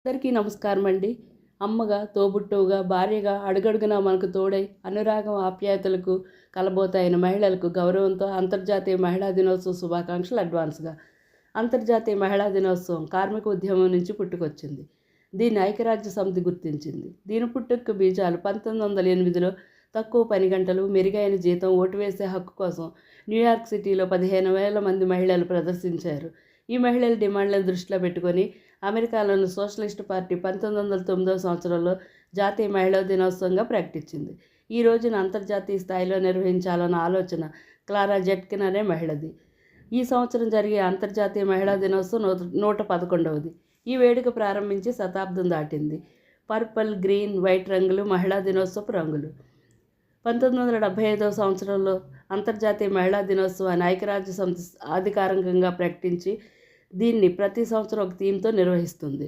అందరికీ నమస్కారం అండి. అమ్మగా, తోబుట్టువుగా, భార్యగా అడుగడుగునా మనకు తోడై అనురాగం, ఆప్యాయతలకు కలబోతాయిన మహిళలకు గౌరవంతో అంతర్జాతీయ మహిళా దినోత్సవ శుభాకాంక్షలు అడ్వాన్స్గా. అంతర్జాతీయ మహిళా దినోత్సవం కార్మిక ఉద్యమం నుంచి పుట్టుకొచ్చింది. దీన్ని ఐక్యరాజ్య సమితి గుర్తించింది. దీని పుట్టుకు బీజాలు 1908లో తక్కువ పని గంటలు, మెరుగైన జీతం, ఓటు వేసే హక్కు కోసం న్యూయార్క్ సిటీలో 15,000 మంది మహిళలు ప్రదర్శించారు. ఈ మహిళల డిమాండ్లను దృష్టిలో పెట్టుకొని అమెరికాలోని సోషలిస్ట్ పార్టీ 1909వ సంవత్సరంలో జాతీయ మహిళా దినోత్సవంగా ప్రకటించింది. ఈ రోజున అంతర్జాతీయ స్థాయిలో నిర్వహించాలన్న ఆలోచన క్లారా జెట్కిన్ అనే మహిళది. ఈ సంవత్సరం జరిగే అంతర్జాతీయ మహిళా దినోత్సవం 111వది. ఈ వేడుక ప్రారంభించి శతాబ్దం దాటింది. పర్పుల్, గ్రీన్, వైట్ రంగులు మహిళా దినోత్సవపు రంగులు. 1975వ సంవత్సరంలో అంతర్జాతీయ మహిళా దినోత్సవాన్ని ఐక్యరాజ్య సమితి అధికారికంగా ప్రకటించి దీన్ని ప్రతి సంవత్సరం ఒక థీమ్తో నిర్వహిస్తుంది.